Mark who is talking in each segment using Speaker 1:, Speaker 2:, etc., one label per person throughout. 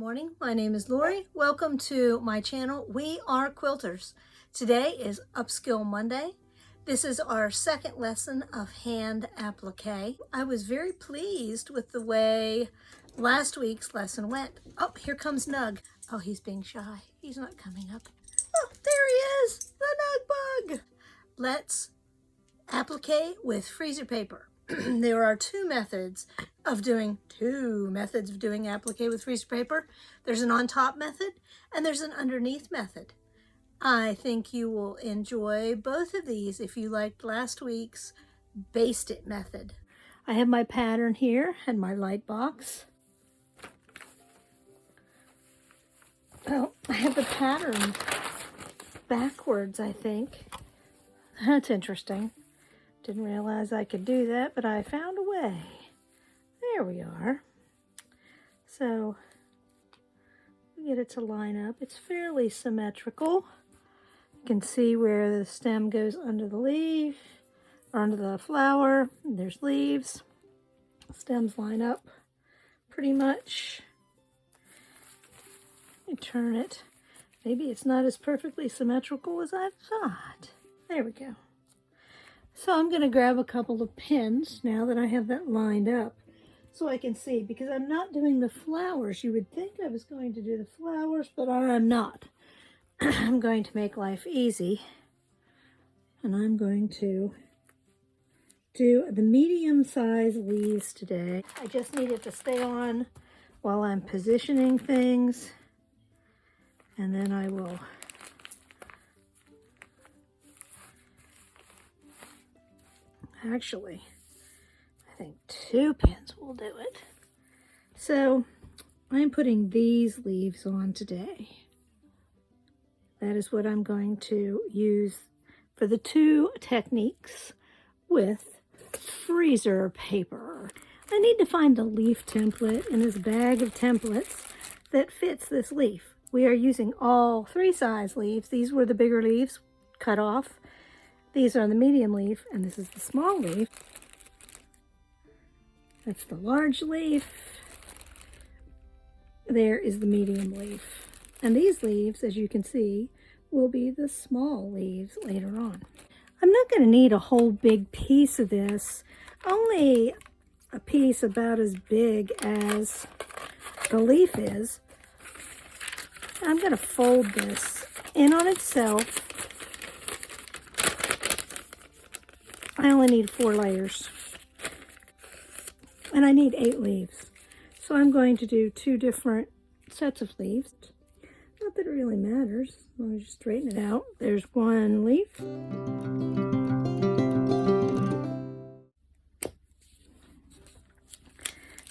Speaker 1: morning. My name is Lori. Welcome to my channel. We are quilters. Today is Upskill Monday. This is our second lesson of hand applique. I was very pleased with the way last week's lesson went. Oh, here comes Nug. Oh, he's being shy. He's not coming up. Oh, there he is, the Nug bug. Let's applique with freezer paper. There are two methods of doing applique with freezer paper. There's an on top method and there's an underneath method. I think you will enjoy both of these if you liked last week's baste it method. I have my pattern here and my light box. Oh, I have the pattern backwards, I think. That's interesting. Didn't realize I could do that, but I found a way. There we are. So we get it to line up. It's fairly symmetrical. You can see where the stem goes under the leaf, or under the flower. There's leaves. Stems line up pretty much. Let me turn it. Maybe it's not as perfectly symmetrical as I thought. There we go. So I'm going to grab a couple of pins now that I have that lined up so I can see, because I'm not doing the flowers. You would think I was going to do the flowers, but I'm not. I'm going to make life easy, and I'm going to do the medium-sized leaves today. I just need it to stay on while I'm positioning things, and then I will actually, I think 2 pins will do it. So I'm putting these leaves on today. That is what I'm going to use for the 2 techniques with freezer paper. I need to find the leaf template in this bag of templates that fits this leaf. We are using all 3 size leaves. These were the bigger leaves cut off. These are the medium leaf, and this is the small leaf. That's the large leaf. There is the medium leaf. And these leaves, as you can see, will be the small leaves later on. I'm not going to need a whole big piece of this, only a piece about as big as the leaf is. I'm going to fold this in on itself. I only need 4 layers, and I need 8 leaves. So I'm going to do 2 different sets of leaves. Not that it really matters. Let me just straighten it out. There's 1 leaf.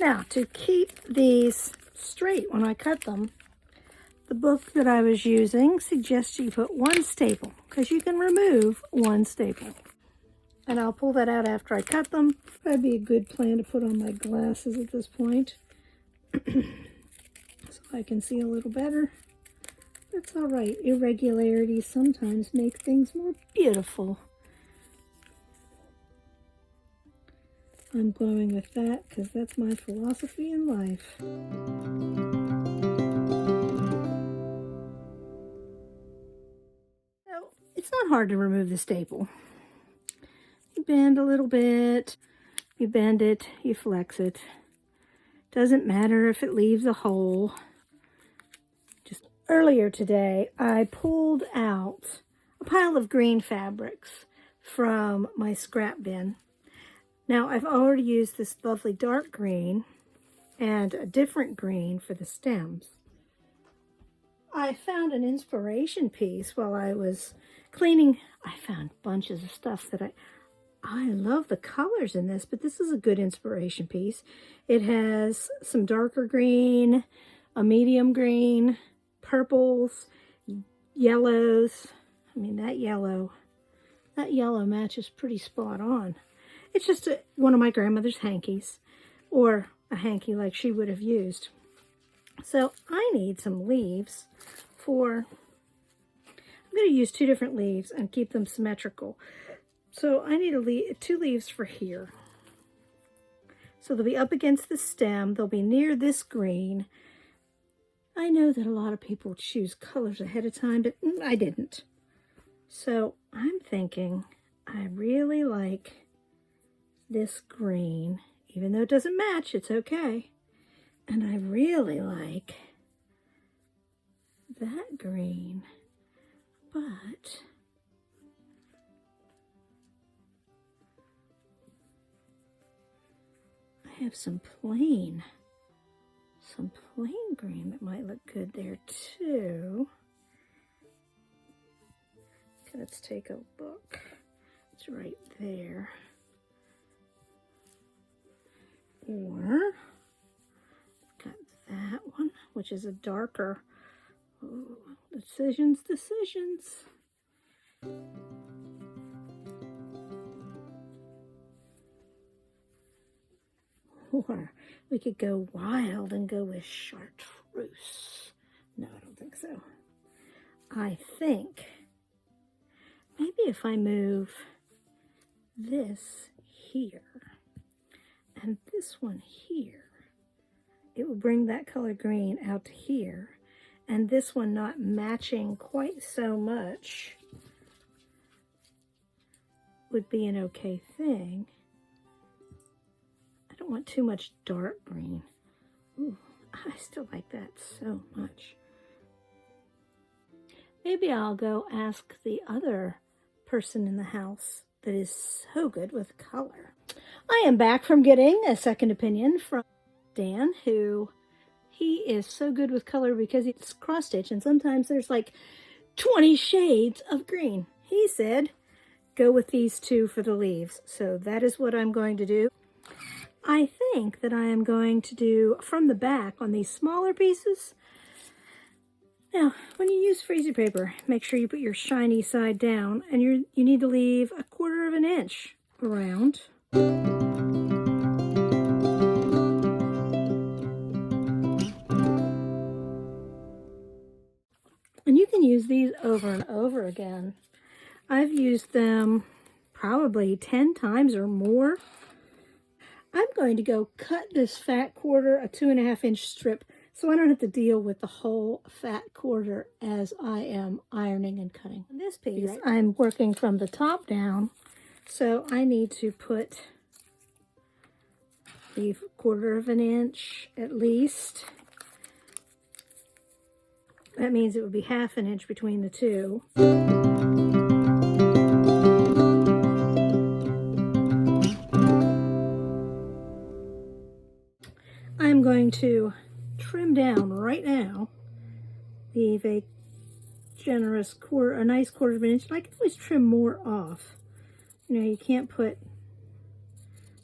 Speaker 1: Now, to keep these straight when I cut them, the book that I was using suggests you put 1 staple, because you can remove 1 staple. And I'll pull that out after I cut them. That'd be a good plan to put on my glasses at this point. So I can see a little better. That's all right. Irregularities sometimes make things more beautiful. I'm going with that because that's my philosophy in life. So it's not hard to remove the staple. You bend a little bit, you bend it, you flex it. Doesn't matter if it leaves a hole. Just earlier today, I pulled out a pile of green fabrics from my scrap bin. Now, I've already used this lovely dark green and a different green for the stems. I found an inspiration piece while I was cleaning. I found bunches of stuff that I love the colors in this, but this is a good inspiration piece. It has some darker green, a medium green, purples, yellows. I mean, that yellow matches pretty spot on. It's just one of my grandmother's hankies, or a hanky like she would have used. So I need some leaves I'm going to use 2 different leaves and keep them symmetrical. So I need 2 leaves for here. So they'll be up against the stem. They'll be near this green. I know that a lot of people choose colors ahead of time, but I didn't. So I'm thinking I really like this green, even though it doesn't match, it's okay. And I really like that green, but I have some plain green that might look good there too. Okay, let's take a look. It's right there. Or I've got that one, which is a darker. Oh, decisions. Or we could go wild and go with chartreuse. No, I don't think so. I think maybe if I move this here and this one here, it will bring that color green out to here, and this one not matching quite so much would be an okay thing. I don't want too much dark green. Ooh, I still like that so much. Maybe I'll go ask the other person in the house that is so good with color. I am back from getting a second opinion from Dan, who he is so good with color because it's cross stitch and sometimes there's like 20 shades of green. He said, go with these two for the leaves. So that is what I'm going to do. I think that I am going to do from the back on these smaller pieces. Now, when you use freezer paper, make sure you put your shiny side down, and you need to leave 1/4 of an inch around. And you can use these over and over again. I've used them probably 10 times or more. I'm going to go cut this fat quarter, a 2.5 inch strip, so I don't have to deal with the whole fat quarter as I am ironing and cutting. On this piece, I'm working from the top down, so I need to leave 1/4 of an inch at least. That means it would be 1/2 an inch between the two. I'm going to trim down right now, leave a generous a nice 1/4 of an inch. I can always trim more off. You know, you can't put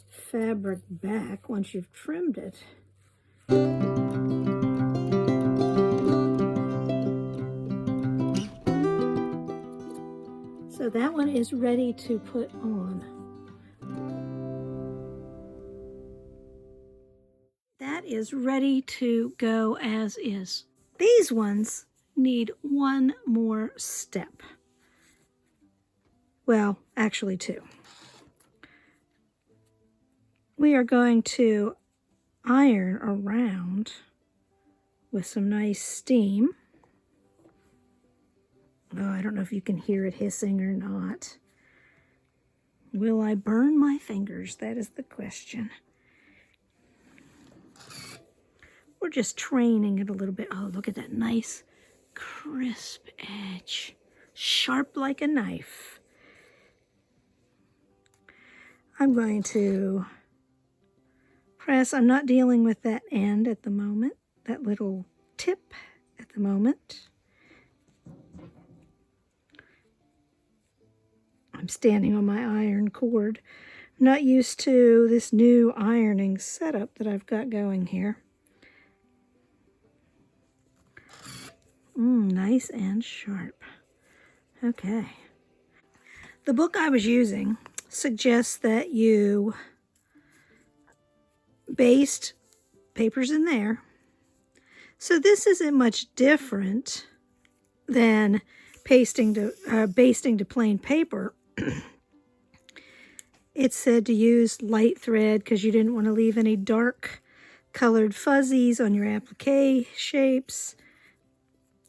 Speaker 1: fabric back once you've trimmed it. So that one is ready to put on. That is ready to go as is. These ones need one more step. Well, actually 2. We are going to iron around with some nice steam. Oh, I don't know if you can hear it hissing or not. Will I burn my fingers? That is the question. We're just training it a little bit. Oh, look at that nice crisp edge. Sharp like a knife. I'm going to press. I'm not dealing with that end at the moment, that little tip at the moment. I'm standing on my iron cord. I'm not used to this new ironing setup that I've got going here. Nice and sharp. Okay. The book I was using suggests that you baste papers in there. So this isn't much different than basting to plain paper. It said to use light thread because you didn't want to leave any dark colored fuzzies on your applique shapes.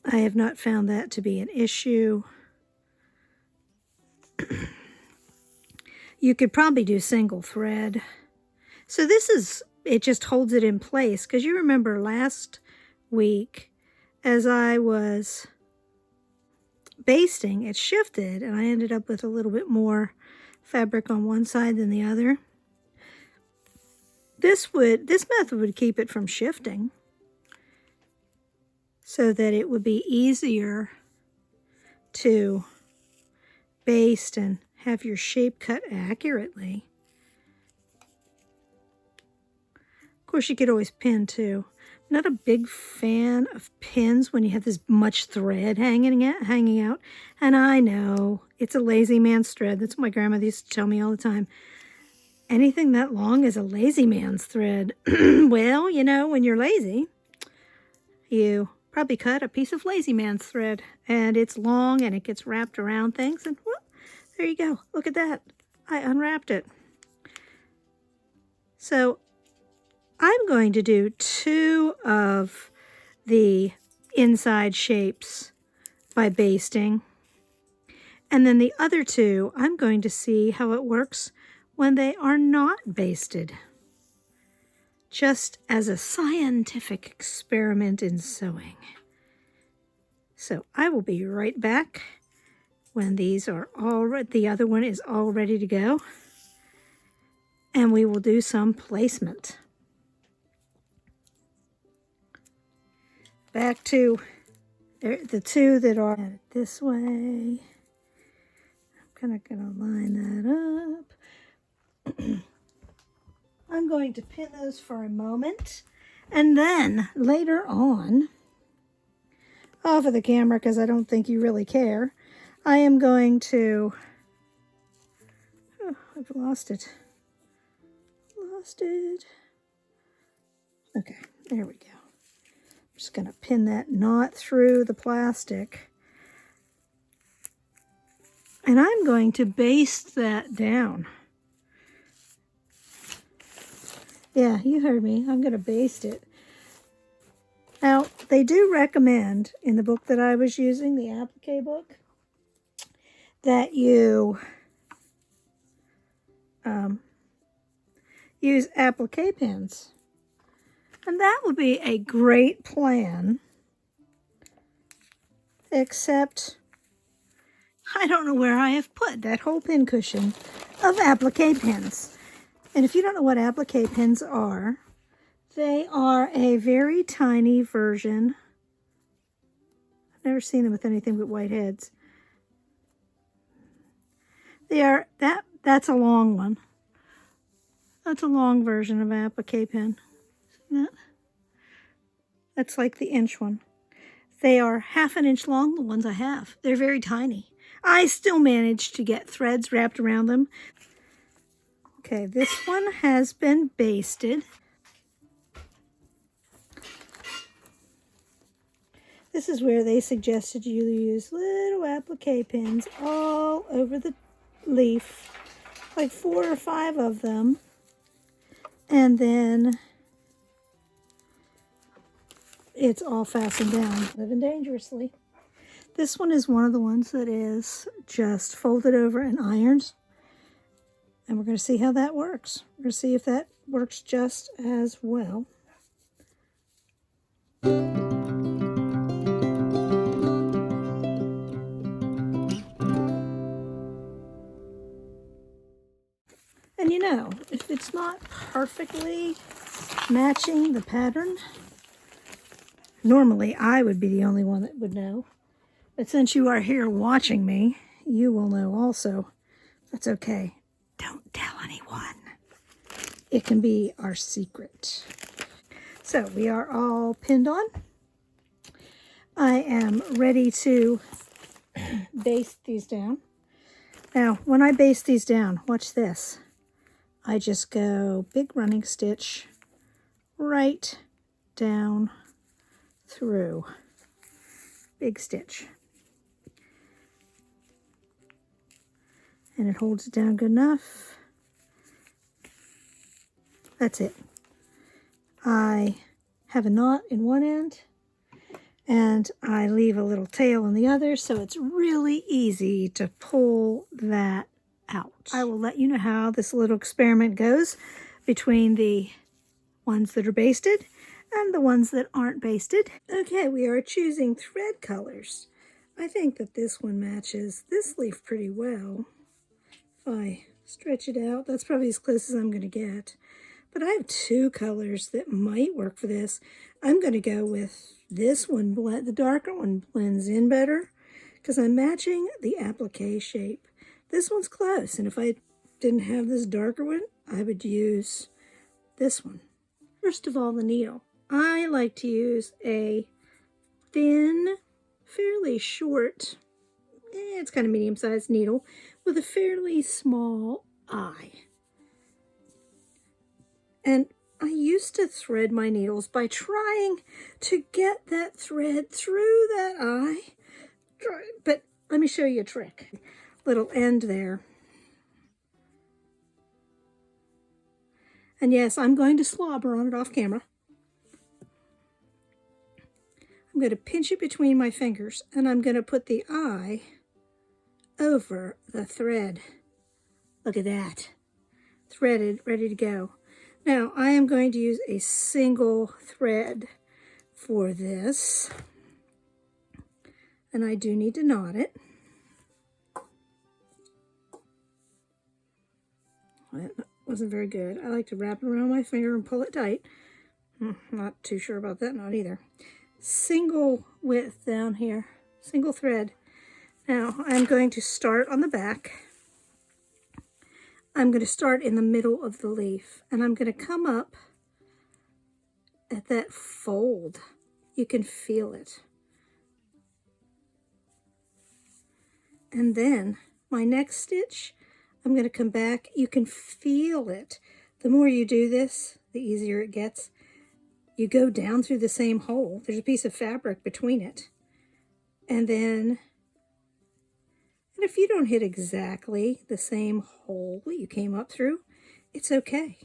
Speaker 1: I have not found that to be an issue. You could probably do single thread. So this is, it just holds it in place, because you remember last week as I was basting, it shifted and I ended up with a little bit more fabric on one side than the other. This method would keep it from shifting so that it would be easier to baste and have your shape cut accurately. Of course, you could always pin too. I'm not a big fan of pins when you have this much thread hanging out. And I know it's a lazy man's thread. That's what my grandmother used to tell me all the time. Anything that long is a lazy man's thread. Well, you know, when you're lazy, you probably cut a piece of lazy man's thread. And it's long and it gets wrapped around things. And well, there you go. Look at that. I unwrapped it. So I'm going to do 2 of the inside shapes by basting. And then the other 2, I'm going to see how it works when they are not basted. Just as a scientific experiment in sewing. So I will be right back when these are all ready. The other one is all ready to go. And we will do some placement. Back to the 2 that are this way. I'm kind of going to line that up. I'm going to pin those for a moment. And then later on, off of the camera because I don't think you really care, I am going to, oh, I've lost it. Okay, there we go. I'm just going to pin that knot through the plastic. And I'm going to baste that down. Yeah, you heard me. I'm going to baste it. Now, they do recommend in the book that I was using, the Appliqué book, that you use applique pins. And that would be a great plan, except I don't know where I have put that whole pin cushion of applique pins. And if you don't know what applique pins are, they are a very tiny version. I've never seen them with anything but white heads. They are, that's a long one. That's a long version of an applique pin. See that? That's like the inch one. They are 1/2 inch long, the ones I have. They're very tiny. I still managed to get threads wrapped around them. Okay, this one has been basted. This is where they suggested you use little applique pins all over the leaf, like 4 or 5 of them. And then it's all fastened down. Living dangerously. This one is one of the ones that is just folded over and ironed. And we're going to see how that works. We're going to see if that works just as well. And you know, if it's not perfectly matching the pattern, normally I would be the only one that would know. But since you are here watching me, you will know also. That's okay. Don't tell anyone. It can be our secret. So we are all pinned on. I am ready to baste these down. Now, when I baste these down, watch this. I just go big running stitch right down through. Big stitch. And it holds it down good enough. That's it. I have a knot in one end, and I leave a little tail on the other, so it's really easy to pull that out. I will let you know how this little experiment goes between the ones that are basted and the ones that aren't basted. Okay, we are choosing thread colors. I think that this one matches this leaf pretty well. If I stretch it out, that's probably as close as I'm going to get. But I have two colors that might work for this. I'm going to go with this one. The darker one blends in better because I'm matching the applique shape. This one's close, and if I didn't have this darker one, I would use this one. First of all, the needle. I like to use a thin, fairly short, it's kind of medium-sized needle with a fairly small eye. And I used to thread my needles by trying to get that thread through that eye. But let me show you a trick. Little end there. And yes, I'm going to slobber on it off camera. I'm going to pinch it between my fingers, and I'm going to put the eye over the thread. Look at that. Threaded, ready to go. Now, I am going to use a single thread for this, and I do need to knot it. That wasn't very good. I like to wrap it around my finger and pull it tight. Not too sure about that knot either. Single width down here, single thread. Now, I'm going to start on the back. I'm going to start in the middle of the leaf, and I'm going to come up at that fold. You can feel it. And then my next stitch, I'm going to come back. You can feel it. The more you do this, the easier it gets. You go down through the same hole. There's a piece of fabric between it. And then, and if you don't hit exactly the same hole you came up through, it's okay.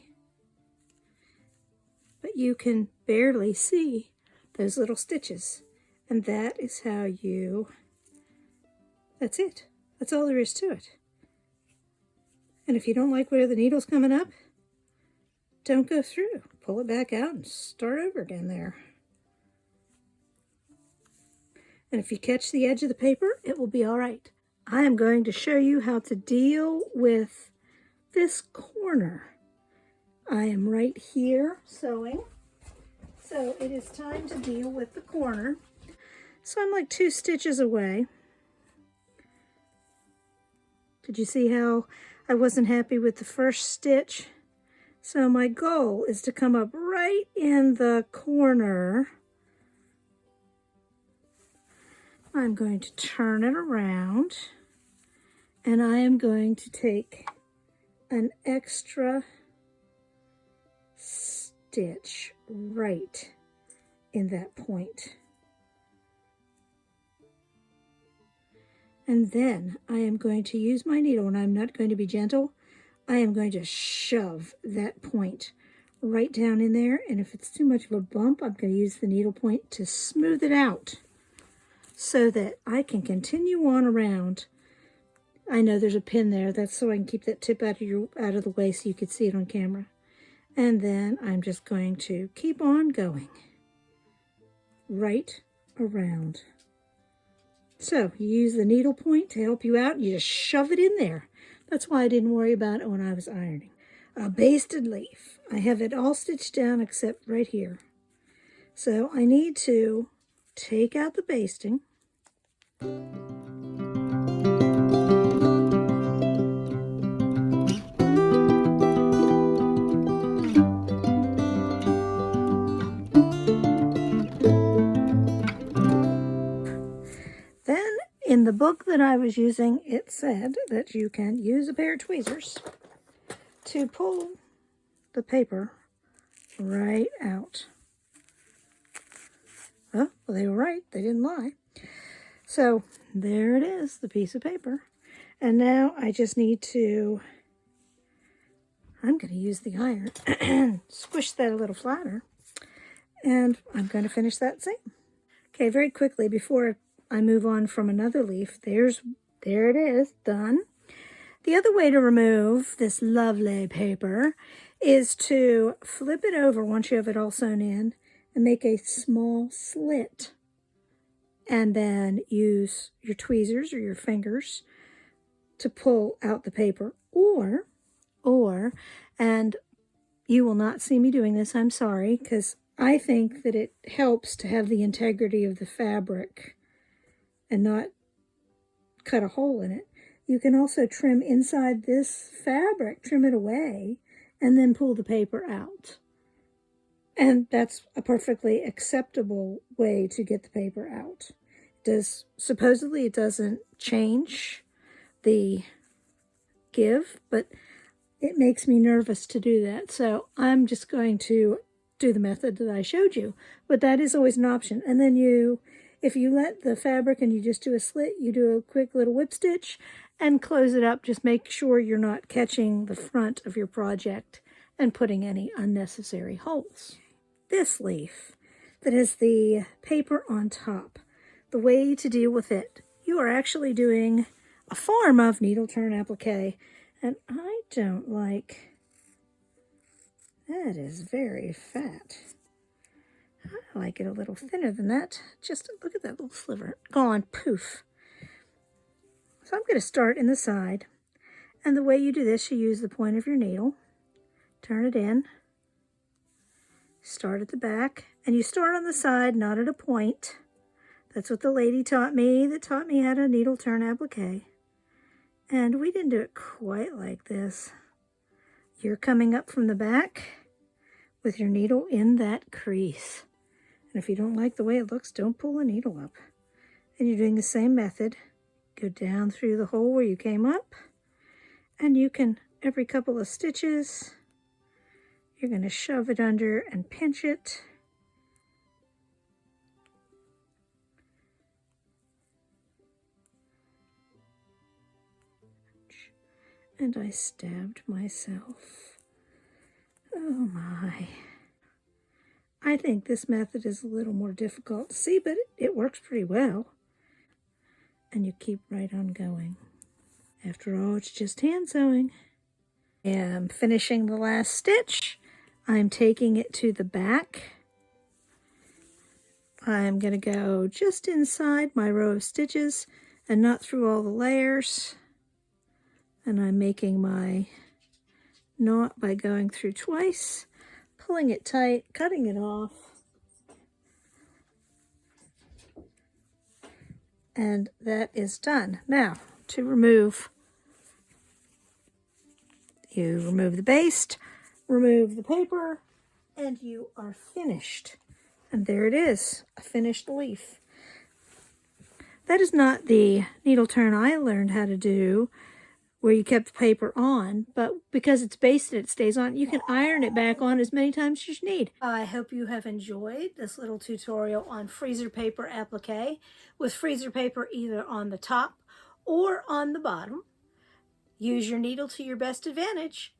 Speaker 1: But you can barely see those little stitches. And that is how you, that's it. That's all there is to it. And if you don't like where the needle's coming up, don't go through. Pull it back out and start over again there. And if you catch the edge of the paper, it will be all right. I am going to show you how to deal with this corner. I am right here sewing. So it is time to deal with the corner. So I'm like 2 stitches away. Did you see how I wasn't happy with the first stitch? So my goal is to come up right in the corner. I'm going to turn it around, and I am going to take an extra stitch right in that point. And then I am going to use my needle, and I'm not going to be gentle. I am going to shove that point right down in there, and if it's too much of a bump, I'm going to use the needle point to smooth it out so that I can continue on around. I know there's a pin there. That's so I can keep that tip out of the way so you could see it on camera. And then I'm just going to keep on going right around. So you use the needle point to help you out, and you just shove it in there. That's why I didn't worry about it when I was ironing. A basted leaf. I have it all stitched down except right here. So I need to take out the basting. Then in the book that I was using, it said that you can use a pair of tweezers to pull the paper right out. Oh, well, they were right. They didn't lie. So there it is, the piece of paper. And now I just need to, I'm going to use the iron, squish that a little flatter, and I'm going to finish that seam. Okay, very quickly before I move on from another leaf, there it is, done. The other way to remove this lovely paper is to flip it over once you have it all sewn in and make a small slit. And then use your tweezers or your fingers to pull out the paper. And you will not see me doing this, I'm sorry, because I think that it helps to have the integrity of the fabric and not cut a hole in it. You can also trim inside this fabric, trim it away, and then pull the paper out. And that's a perfectly acceptable way to get the paper out. Supposedly it doesn't change the give, but it makes me nervous to do that. So I'm just going to do the method that I showed you. But that is always an option. And then if you let the fabric and you just do a slit, you do a quick little whip stitch and close it up. Just make sure you're not catching the front of your project and putting any unnecessary holes. This leaf that has the paper on top, the way to deal with it, you are actually doing a form of needle turn applique, and I don't like, that is very fat. I like it a little thinner than that. Just look at that little sliver, gone, poof. So I'm going to start in the side, and the way you do this, you use the point of your needle, turn it in, start at the back, and you start on the side, not at a point. That's what the lady taught me that taught me how to needle turn applique. And we didn't do it quite like this. You're coming up from the back with your needle in that crease. And if you don't like the way it looks, don't pull the needle up. And you're doing the same method. Go down through the hole where you came up. And you can, every couple of stitches, you're going to shove it under and pinch it. And I stabbed myself. Oh my. I think this method is a little more difficult to see, but it works pretty well. And you keep right on going. After all, it's just hand sewing. I'm finishing the last stitch. I'm taking it to the back. I'm going to go just inside my row of stitches and not through all the layers. And I'm making my knot by going through twice, pulling it tight, cutting it off. And that is done. Now, to remove, you remove the baste, remove the paper, and you are finished. And there it is, a finished leaf. That is not the needle turn I learned how to do, where you kept the paper on, but because it's basted, it stays on. You can iron it back on as many times as you need. I hope you have enjoyed this little tutorial on freezer paper applique, with freezer paper either on the top or on the bottom. Use your needle to your best advantage.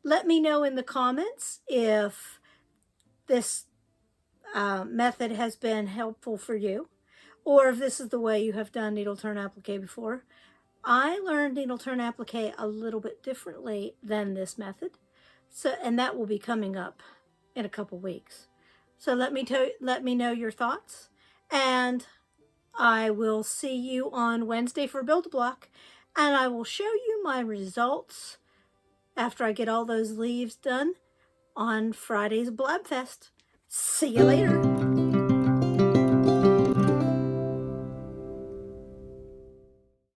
Speaker 1: Let me know in the comments if this method has been helpful for you, or if this is the way you have done needle turn applique before. I learned needle turn applique a little bit differently than this method, and that will be coming up in a couple weeks. So let me know your thoughts, and I will see you on Wednesday for Build-A-Block, and I will show you my results after I get all those leaves done on Friday's Blabfest. See you later.